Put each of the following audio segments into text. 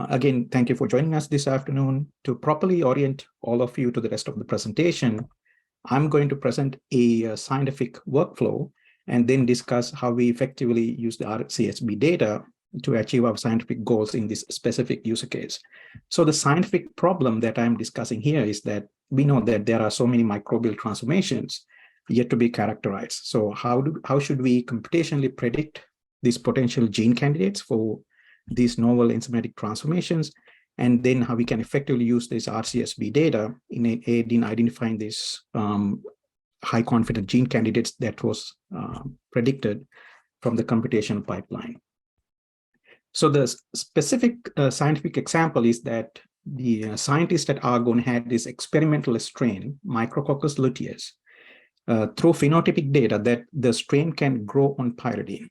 Again, thank you for joining us this afternoon. To properly orient all of you to the rest of the presentation, I'm going to present a scientific workflow and then discuss how we effectively use the RCSB data to achieve our scientific goals in this specific use case. So the scientific problem that I'm discussing here is that we know that there are so many microbial transformations yet to be characterized. So how should we computationally predict these potential gene candidates for these novel enzymatic transformations, and then how we can effectively use this RCSB data in identifying these high confidence gene candidates that was predicted from the computational pipeline. So the specific scientific example is that the scientists at Argonne had this experimental strain, Micrococcus luteus, through phenotypic data that the strain can grow on pyridine.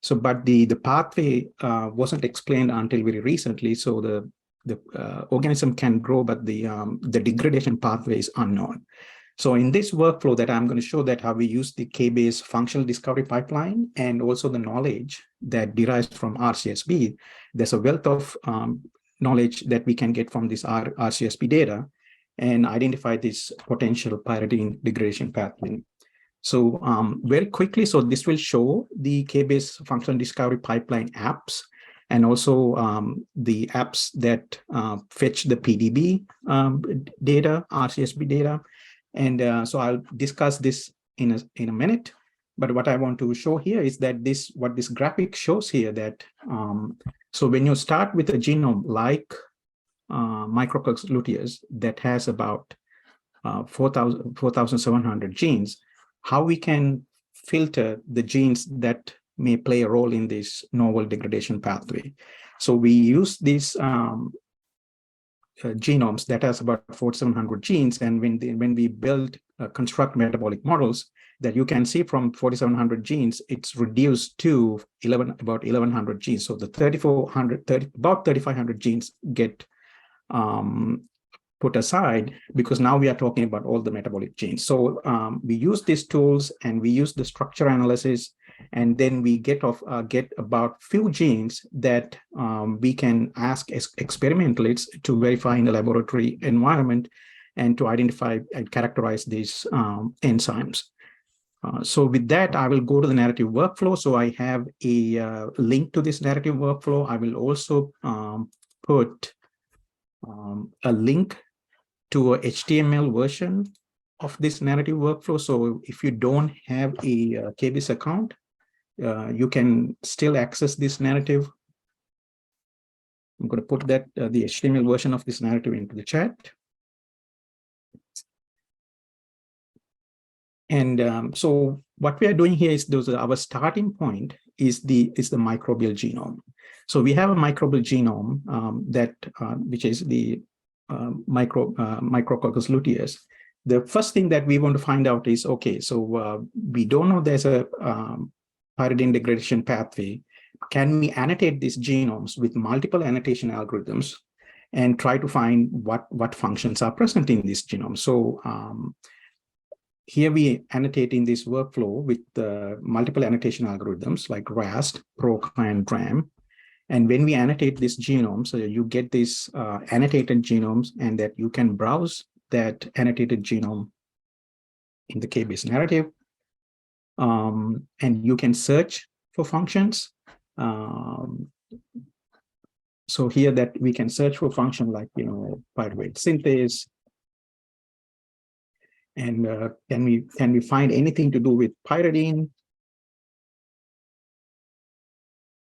So, but the pathway wasn't explained until very recently. So the organism can grow, but the degradation pathway is unknown. So in this workflow that I'm going to show that how we use the KBase functional discovery pipeline and also the knowledge that derives from RCSB, there's a wealth of knowledge that we can get from this RCSB data and identify this potential pyridine degradation pathway. So very quickly, so this will show the KBase functional discovery pipeline apps and also the apps that fetch the PDB data, RCSB data. And so I'll discuss this in a minute. But what I want to show here is that what this graphic shows here that, so when you start with a genome like Micrococcus luteus that has about 4,700 genes, how we can filter the genes that may play a role in this novel degradation pathway. So we use these genomes that has about 4,700 genes, and when we build construct metabolic models, that you can see from 4,700 genes, it's reduced to about 1,100 genes. So the about 3,500 genes get put aside because now we are talking about all the metabolic genes. So we use these tools and we use the structure analysis, and then we get about few genes that we can ask experimentalists to verify in the laboratory environment and to identify and characterize these enzymes. So with that, I will go to the narrative workflow. So I have a link to this narrative workflow. I will also put a link to a HTML version of this narrative workflow. So if you don't have a KBase account, you can still access this narrative. I'm going to put that the HTML version of this narrative into the chat. And so what we are doing here is our starting point is the microbial genome. So we have a microbial genome which is the Micrococcus luteus. The first thing that we want to find out is, okay, so we don't know there's a pyridine degradation pathway. Can we annotate these genomes with multiple annotation algorithms and try to find what functions are present in this genome? So here we annotate in this workflow with multiple annotation algorithms like RAST, PROC, and DRAM. And when we annotate this genome, so you get these annotated genomes, and that you can browse that annotated genome in the KBase narrative. And you can search for functions. So here that we can search for function like, pyruvate synthase. And can we find anything to do with pyridine?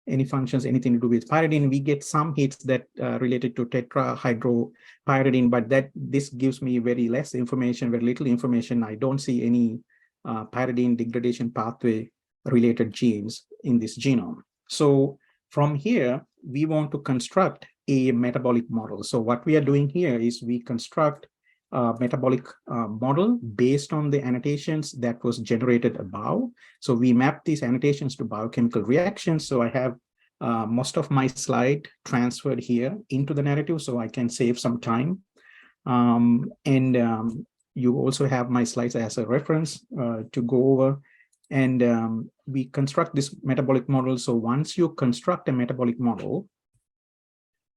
Any functions, anything to do with pyridine? We get some hits that related to tetrahydropyridine, but this gives me very little information. I don't see any pyridine degradation pathway related genes in this genome. So from here, we want to construct a metabolic model. So what we are doing here is we construct a metabolic model based on the annotations that was generated above. So we map these annotations to biochemical reactions. So I have most of my slide transferred here into the narrative so I can save some time. You also have my slides as a reference to go over. And we construct this metabolic model. So once you construct a metabolic model,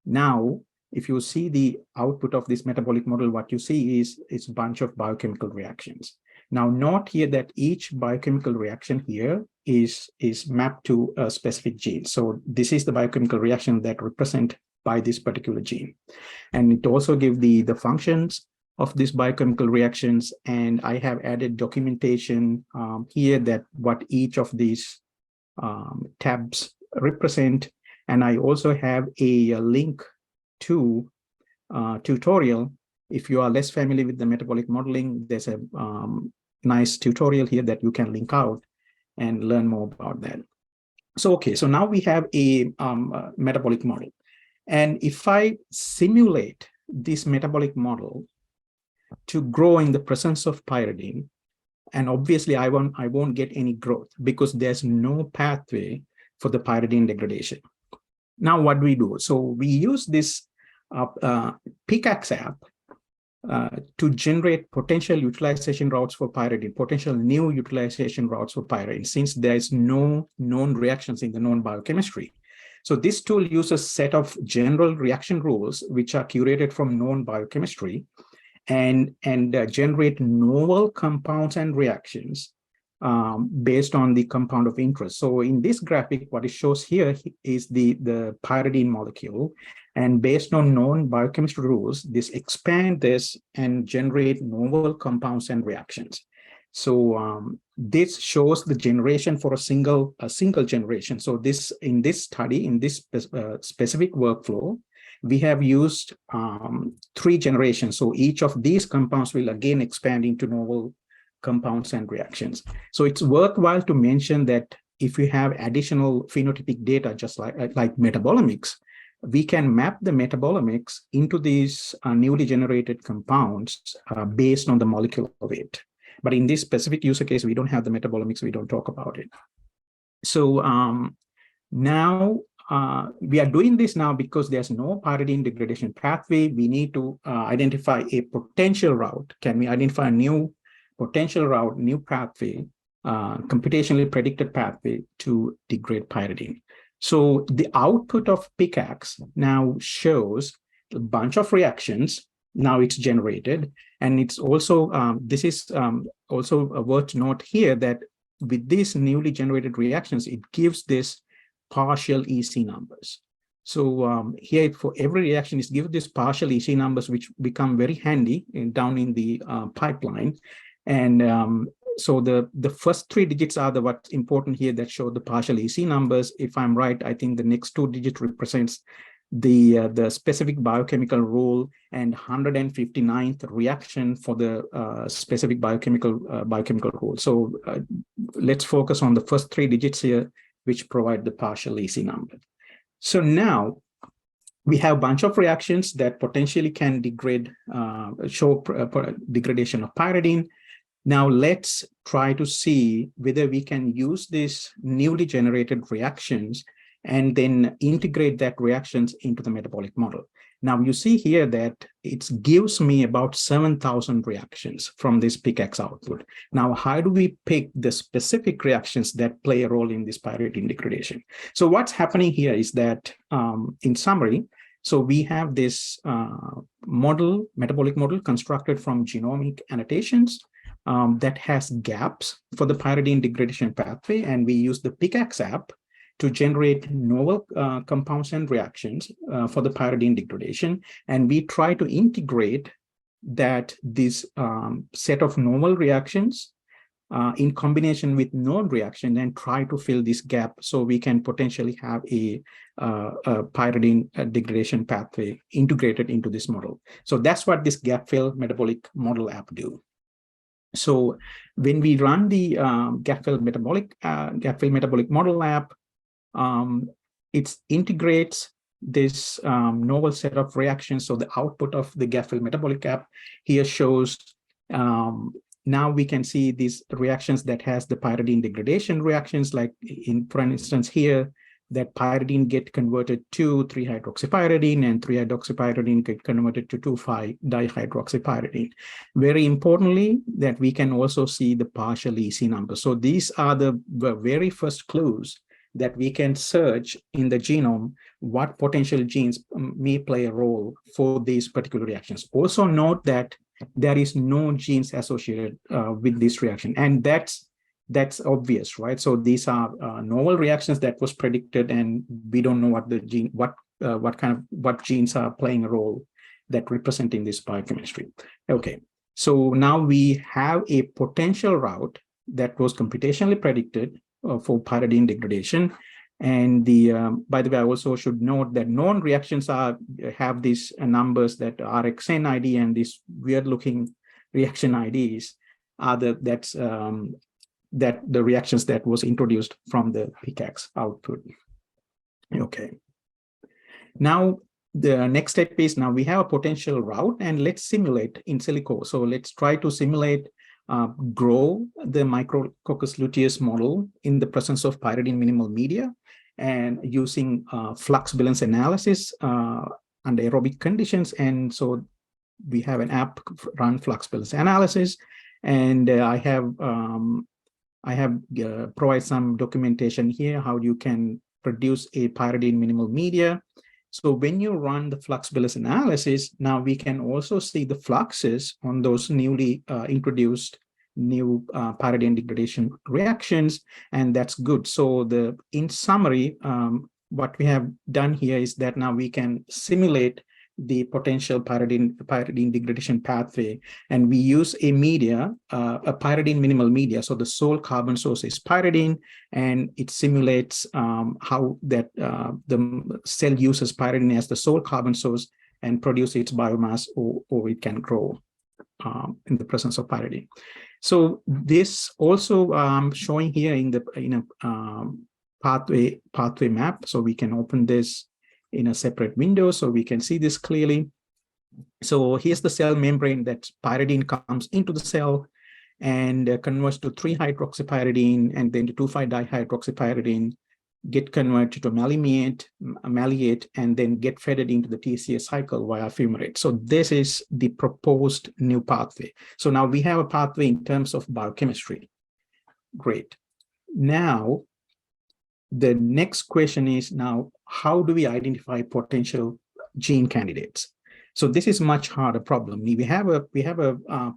Now, if you see the output of this metabolic model, what you see is a bunch of biochemical reactions. Now, note here that each biochemical reaction here is mapped to a specific gene. So this is the biochemical reaction that represent by this particular gene. And it also gives the functions of these biochemical reactions. And I have added documentation here that what each of these tabs represent. And I also have a link to tutorial. If you are less familiar with the metabolic modeling, there's a nice tutorial here that you can link out and learn more about that. So, okay, so now we have a metabolic model. And if I simulate this metabolic model to grow in the presence of pyridine, and obviously I won't get any growth because there's no pathway for the pyridine degradation. Now what do we do? So we use this pickaxe app to generate potential utilization routes for pyridine, potential new utilization routes for pyridine, since there's no known reactions in the known biochemistry. So this tool uses a set of general reaction rules, which are curated from known biochemistry, and generate novel compounds and reactions based on the compound of interest. So in this graphic, what it shows here is the pyridine molecule. And based on known biochemistry rules, this expand this and generate novel compounds and reactions. So this shows the generation for a single generation. So in this study, in this specific workflow, we have used 3 generations. So each of these compounds will again expand into novel compounds and reactions. So it's worthwhile to mention that if you have additional phenotypic data, just like metabolomics, we can map the metabolomics into these newly generated compounds based on the molecular weight. But in this specific user case, we don't have the metabolomics, we don't talk about it. So now we are doing this now because there's no pyridine degradation pathway. We need to identify a potential route. Can we identify a new potential route, new pathway, computationally predicted pathway to degrade pyridine? So the output of pickaxe now shows a bunch of reactions. Now it's generated. And it's also, this is also worth to note here that with these newly generated reactions, it gives this partial EC numbers. So here for every reaction, it gives this partial EC numbers, which become very handy down in the pipeline. And so the first 3 digits are what's important here that show the partial EC numbers. If I'm right, I think the next 2 digits represents the specific biochemical role and 159th reaction for the specific biochemical role. So let's focus on the first 3 digits here, which provide the partial EC number. So now we have a bunch of reactions that potentially can degrade, show degradation of pyridine. Now let's try to see whether we can use these newly generated reactions and then integrate that reactions into the metabolic model. Now you see here that it gives me about 7,000 reactions from this pickaxe output. Now, how do we pick the specific reactions that play a role in this pyridine degradation? So what's happening here is that, in summary, so we have this model, metabolic model constructed from genomic annotations that has gaps for the pyridine degradation pathway, and we use the pickaxe app to generate novel compounds and reactions for the pyridine degradation. And we try to integrate this set of novel reactions in combination with known reaction and try to fill this gap so we can potentially have a pyridine degradation pathway integrated into this model. So that's what this gap fill metabolic model app do. So when we run the gap fill metabolic model app, it integrates this novel set of reactions. So the output of the gap fill metabolic app here shows, now we can see these reactions that has the pyridine degradation reactions, like for instance here, that pyridine get converted to 3-hydroxypyridine and 3-hydroxypyridine get converted to 2,5-dihydroxypyridine. Very importantly, that we can also see the partial EC numbers. So these are the very first clues that we can search in the genome what potential genes may play a role for these particular reactions. Also note that there is no genes associated with this reaction, and that's obvious, right? So these are novel reactions that was predicted, and we don't know what the gene, what genes are playing a role that representing this biochemistry. Okay, so now we have a potential route that was computationally predicted for pyridine degradation. And by the way, I also should note that known reactions have these numbers that are RxN ID, and these weird looking reaction IDs are that the reactions that was introduced from the PCAX output. Okay. Now, the next step is, now we have a potential route, and let's simulate in silico. So let's try to simulate, grow the Micrococcus luteus model in the presence of pyridine minimal media, and using flux balance analysis under aerobic conditions. And so we have an app run flux balance analysis, and I have provide some documentation here how you can produce a pyridine minimal media. So when you run the flux balance analysis, now we can also see the fluxes on those newly introduced new pyridine degradation reactions, and that's good. So in summary, what we have done here is that now we can simulate the potential pyridine degradation pathway, and we use a media, a pyridine minimal media. So the sole carbon source is pyridine, and it simulates how that the cell uses pyridine as the sole carbon source and produce its biomass, or it can grow in the presence of pyridine. So this also showing here in a pathway map. So we can open this in a separate window so we can see this clearly. So here's the cell membrane that pyridine comes into the cell and converts to 3-hydroxypyridine, and then to 2,5-dihydroxypyridine, get converted to malleate, and then get fed into the TCA cycle via fumarate. So this is the proposed new pathway. So now we have a pathway in terms of biochemistry. Great. Now, the next question is, now, how do we identify potential gene candidates? So this is much harder problem. We have a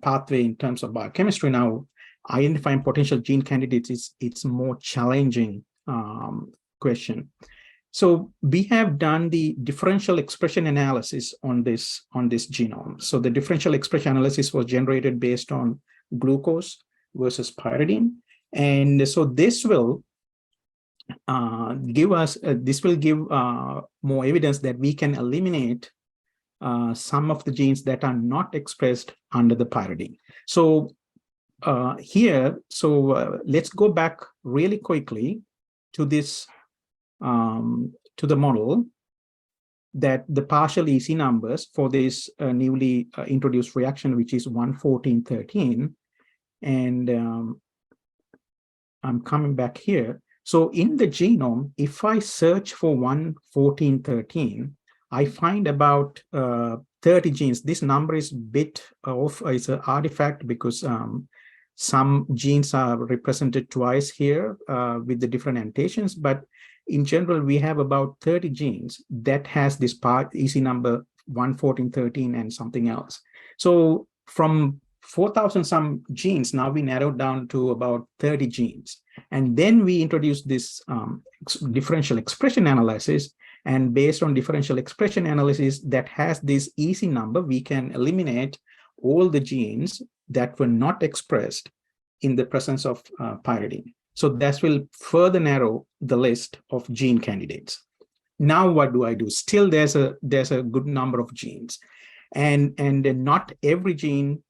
pathway in terms of biochemistry. Now, identifying potential gene candidates it's more challenging question. So we have done the differential expression analysis on this genome. So the differential expression analysis was generated based on glucose versus pyridine, and so this will give us more evidence that we can eliminate some of the genes that are not expressed under the pyridine. So let's go back really quickly to this to the model, that the partial EC numbers for this newly introduced reaction, which is 1,14,13, and I'm coming back here. So in the genome, if I search for 1,14,13, I find about 30 genes. This number is a bit off. It's an artifact because some genes are represented twice here with the different annotations, but in general, we have about 30 genes that has this part EC number 1,14,13 and something else. So from 4,000 some genes, now we narrowed down to about 30 genes. And then we introduced this differential expression analysis. And based on differential expression analysis that has this EC number, we can eliminate all the genes that were not expressed in the presence of pyridine. So that will further narrow the list of gene candidates. Now, what do I do? Still, there's a good number of genes, and not every gene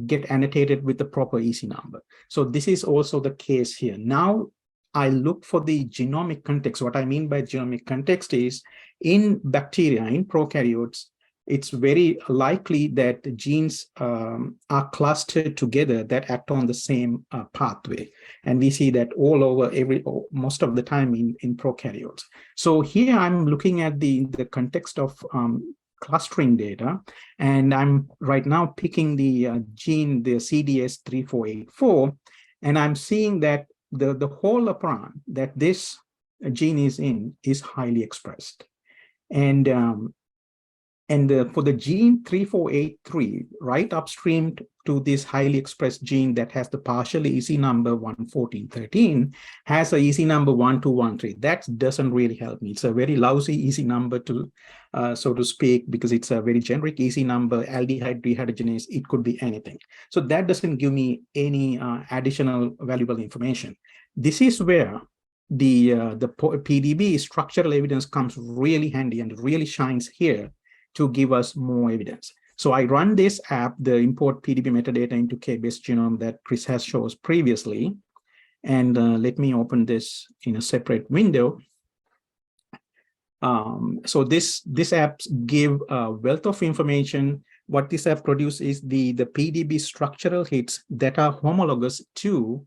get annotated with the proper EC number. So this is also the case here. Now, I look for the genomic context. What I mean by genomic context is, in bacteria, in prokaryotes, it's very likely that the genes are clustered together that act on the same pathway. And we see that all over most of the time in prokaryotes. So here I'm looking at the context of clustering data, and I'm right now picking the gene, the CDS3484, and I'm seeing that the whole operon that this gene is in is highly expressed. And for the gene 3483, right upstream to this highly expressed gene that has the partial EC number 11413, has a EC number 1213. That doesn't really help me. It's a very lousy EC number to, so to speak, because it's a very generic EC number, aldehyde dehydrogenase, it could be anything. So that doesn't give me any additional valuable information. This is where the PDB structural evidence comes really handy and really shines here to give us more evidence. So I run this app, the import PDB metadata into KBase genome that Chris has shown us previously. And let me open this in a separate window. So this app give a wealth of information. What this app produces is the PDB structural hits that are homologous to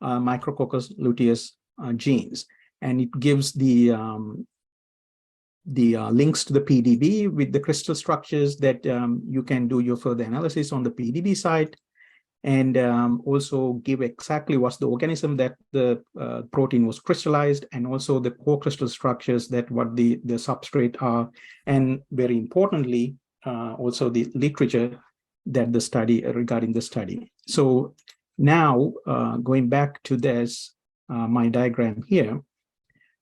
Micrococcus luteus genes. And it gives the links to the PDB with the crystal structures that you can do your further analysis on the PDB side, and also give exactly what's the organism that the protein was crystallized, and also the core crystal structures that what the substrate are, and very importantly, also the literature that the study regarding the study. So now going back to this, my diagram here,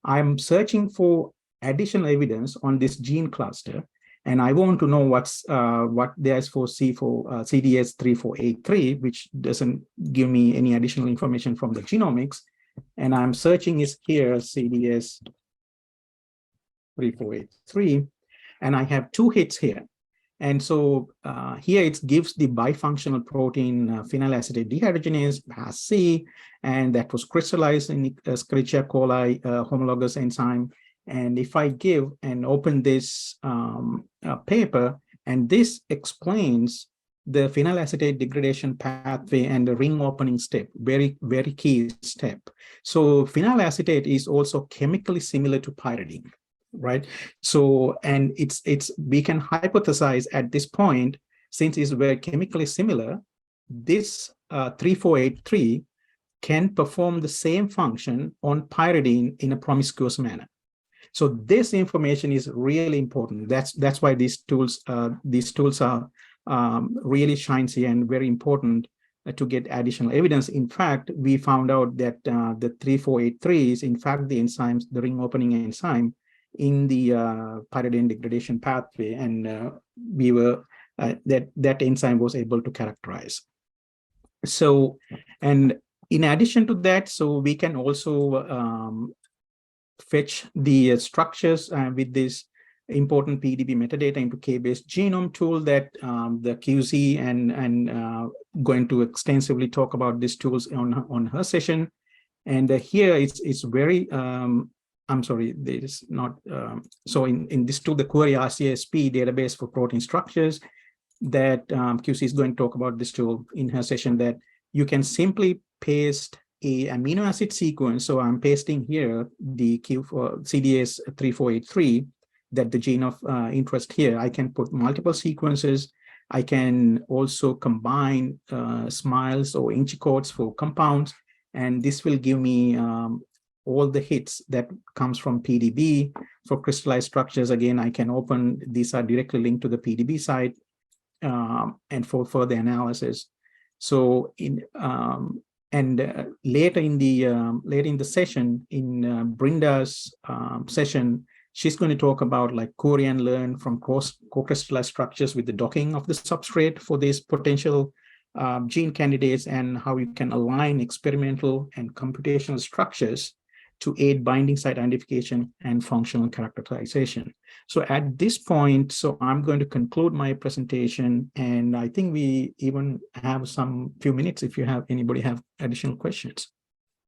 I'm searching for additional evidence on this gene cluster, and I want to know what there's for CDS 3483, which doesn't give me any additional information from the genomics. And I'm searching is here CDS 3483, and I have two hits here. And so here it gives the bifunctional protein phenylacetate dehydrogenase, PAS-C, and that was crystallized in Escherichia coli homologous enzyme. And if I give and open this paper, and this explains the phenylacetate degradation pathway and the ring opening step, very, very key step. So phenylacetate is also chemically similar to pyridine, right? So, and we can hypothesize at this point, since it's very chemically similar, this 3483 can perform the same function on pyridine in a promiscuous manner. So this information is really important. That's why these tools are really shines here and very important to get additional evidence. In fact, we found out that the 3483 is in fact the enzymes, the ring opening enzyme in the pyridine degradation pathway, and we were that enzyme was able to characterize. So, and in addition to that, so we can also fetch the structures with this important PDB metadata into KBase genome tool that the QC and going to extensively talk about these tools on her session. And here it's very, I'm sorry, there is not, so in this tool, the query RCSP database for protein structures, that QC is going to talk about this tool in her session, that you can simply paste a amino acid sequence. So I'm pasting here the Q for CDS 3483, that the gene of interest here. I can put multiple sequences. I can also combine SMILES or INCHI codes for compounds, and this will give me all the hits that comes from PDB for crystallized structures. Again, I can open, these are directly linked to the PDB site and for further analysis. So in later in the session, in Brinda's session, she's going to talk about like query and learn from co-crystallized structures with the docking of the substrate for these potential gene candidates, and how you can align experimental and computational structures to aid binding site identification and functional characterization. So at this point, so I'm going to conclude my presentation, and I think we even have some few minutes if you have anybody have additional questions.